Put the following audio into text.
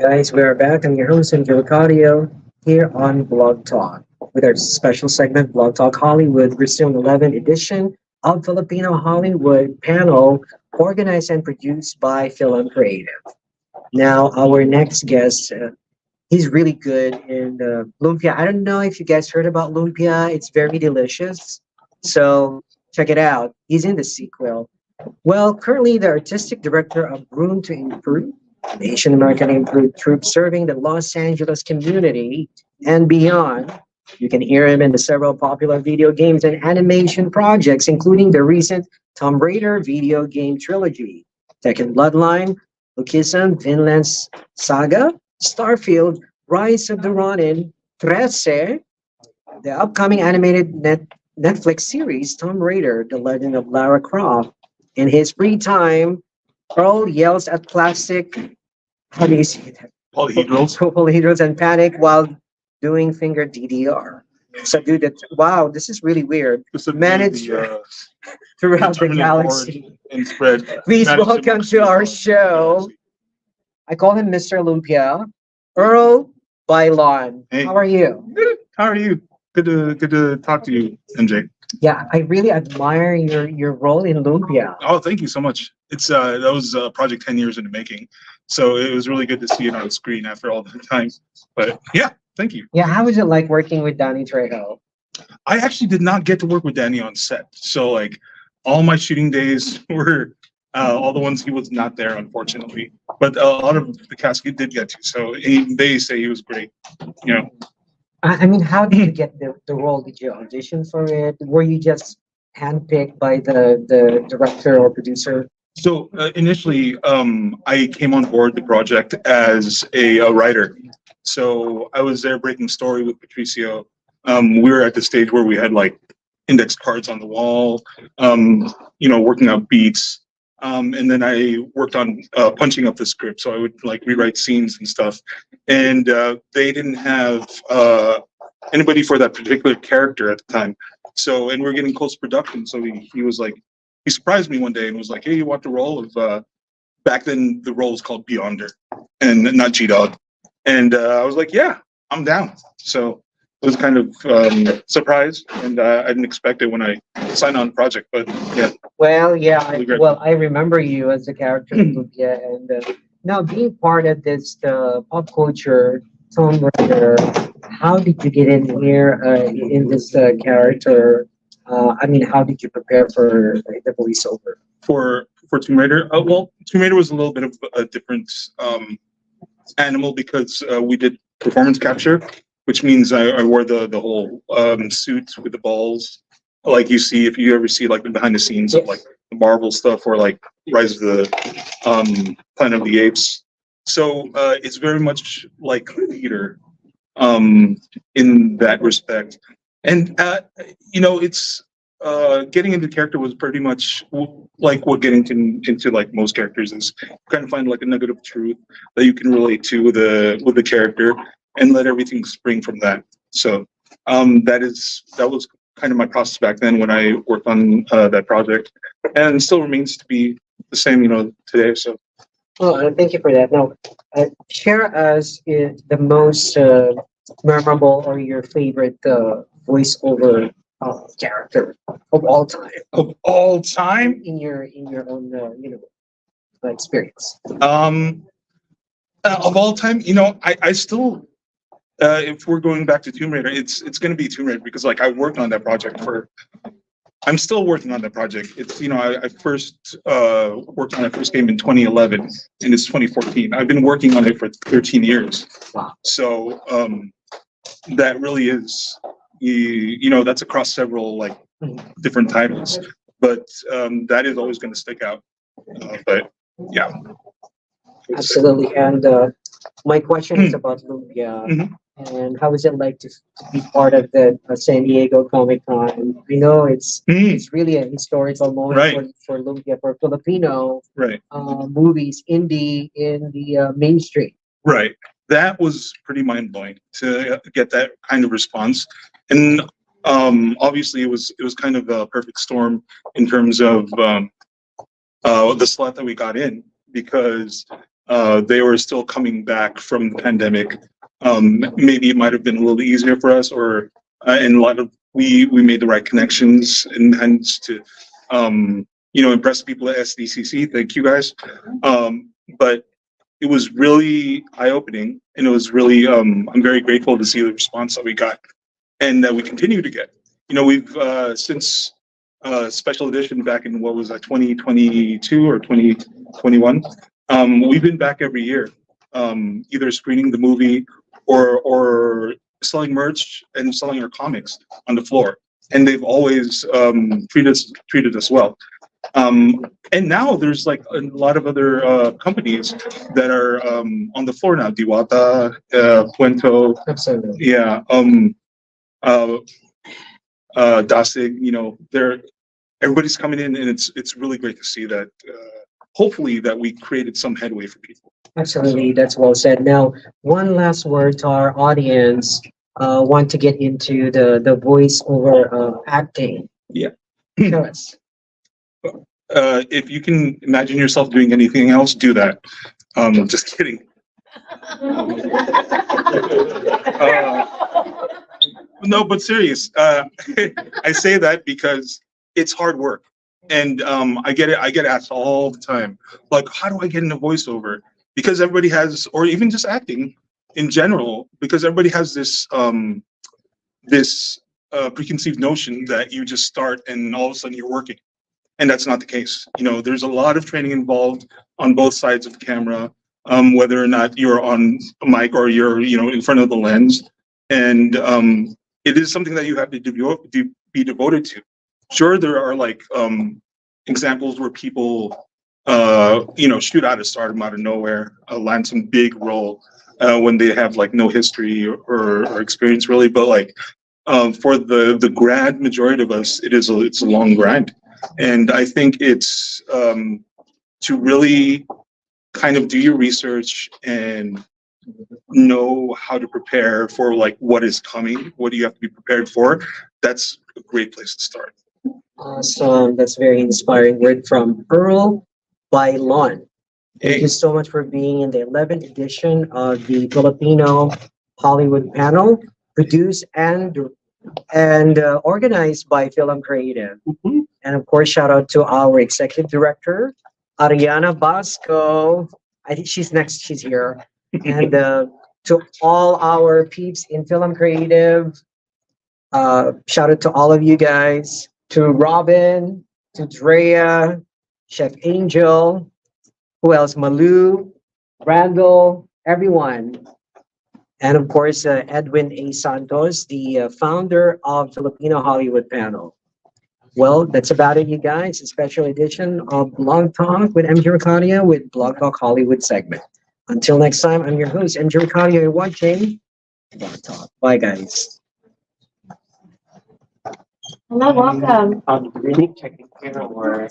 Guys, we are back. I'm your host, Angelo Cardio, here on Blog Talk with our special segment, Blog Talk Hollywood. We're still in 11th edition of Filipino Hollywood panel, organized and produced by Film Creative. Now, our next guest, he's really good in lumpia. I don't know if you guys heard about lumpia. It's very delicious. So check it out. He's in the sequel. Well, currently the artistic director of Room to Improve, an Asian American improve troop serving the Los Angeles community and beyond. You can hear him in the several popular video games and animation projects, including the recent Tomb Raider video game trilogy, Tekken Bloodline, Lukism, Vinland Saga, Starfield, Rise of the Ronin, Trece, the upcoming animated Netflix series Tomb Raider, The Legend of Lara Croft. In his free time, Earl yells at plastic, how do you say that? Polyhedrals. Polyhedrons and panic while doing finger DDR. Subdue that. Wow, this is really weird. Manage throughout the galaxy. And spread. Please welcome to our show. I call him Mr. Olympia, Earl Baylon. Hey. How are you? Good. How are you? Good to talk to you, MJ. Yeah, I really admire your role in Lumpia. Oh, thank you so much. It's that was a project 10 years in the making, so it was really good to see it on the screen after all the time. But yeah, thank you. Yeah, how was it like working with Danny Trejo? I actually did not get to work with Danny on set, so like all my shooting days were all the ones he was not there, unfortunately. But a lot of the cast he did get to, so they say he was great. You know. I mean, how did you get the role? Did you audition for it? Were you just handpicked by the director or producer? So initially, I came on board the project as a writer. So I was there breaking story with Patricio. We were at the stage where we had like index cards on the wall, working out beats. And then I worked on punching up the script. So I would like rewrite scenes and stuff. And they didn't have anybody for that particular character at the time. So, and we're getting close to production. So he was like, he surprised me one day and was like, hey, you want the role of, back then the role was called Beyonder and not G-Dog. And I was like, yeah, I'm down. So it was kind of surprised, and I didn't expect it when I signed on the project, but yeah. Well, yeah, I remember you as a character in Lumpia, and now being part of this pop culture Tomb Raider, how did you get in here in this character? I mean, how did you prepare for the voiceover? For Tomb Raider, well, Tomb Raider was a little bit of a different animal because we did performance capture, which means I wore the whole suit with the balls, like you see if you ever see like the behind the scenes of like the Marvel stuff or like Rise of the Planet of the Apes. So it's very much like theater in that respect, and it's getting into character was pretty much like what getting into like most characters is kind of find like a nugget of truth that you can relate to with the character and let everything spring from that. So that was kind of my process back then when I worked on that project, and it still remains to be the same, today. So. Well, thank you for that. Now, share us the most memorable or your favorite voiceover character of all time. Of all time, in your own experience. Of all time, I still. If we're going back to Tomb Raider, it's going to be Tomb Raider because like I worked on that project I'm still working on that project. It's I first worked on my first game in 2011 and it's 2014. I've been working on it for 13 years. Wow. So that really is that's across several like different titles, but that is always going to stick out. But yeah. Absolutely. And my question is about Lumpia. Mm-hmm. And how is it like to be part of the San Diego Comic Con? I know it's really a historical moment for Lumpia, for Filipino movies in the mainstream. Right. That was pretty mind blowing to get that kind of response, and obviously it was kind of a perfect storm in terms of the slot that we got in because they were still coming back from the pandemic. Maybe it might have been a little easier for us, or and a lot of we made the right connections and hence to impress people at SDCC. Thank you guys. But it was really eye-opening, and it was really I'm very grateful to see the response that we got and that we continue to get. We've since special edition back in, what was that, 2022 or 2021, we've been back every year, either screening the movie or selling merch and selling our comics on the floor, and they've always treated us well. And now there's like a lot of other companies that are on the floor now. Diwata, Puento, Absolutely. yeah, Dasig. Everybody's coming in, and it's really great to see that. Hopefully, that we created some headway for people. Absolutely, that's well said. Now, one last word to our audience. Want to get into the voiceover acting. Yeah. Tell us. If you can imagine yourself doing anything else, do that. Just kidding. No, but serious. I say that because it's hard work, and I get it. I get asked all the time, like, how do I get into voiceover? Because everybody has, or even just acting in general, because everybody has this preconceived notion that you just start and all of a sudden you're working. And that's not the case. There's a lot of training involved on both sides of the camera, whether or not you're on a mic or you're, in front of the lens. And it is something that you have to be devoted to. Sure, there are like examples where people, shoot out of stardom out of nowhere, land some big role when they have like no history or experience really. But like for the grand majority of us, it's a long grind. And I think it's to really kind of do your research and know how to prepare for like what is coming, what do you have to be prepared for. That's a great place to start. Awesome. That's very inspiring word from Earl Baylon. Thank you so much for being in the 11th edition of the Filipino Hollywood panel, produced and organized by Film Creative. Mhm. And of course, shout out to our executive director, Ariana Basco. I think she's next, she's here. And to all our peeps in Film Creative, shout out to all of you guys, to Robin, to Drea, Chef Angel, who else? Malu, Randall, everyone. And of course, Edwin A. Santos, the founder of Filipino Hollywood Panel. Well, that's about it, you guys. A special edition of Blog Talk with MJ Ricardio with Blog Talk Hollywood segment. Until next time, I'm your host, MJ Ricardio. You're watching Blog Talk. Bye, guys. Hello, welcome. Really checking here or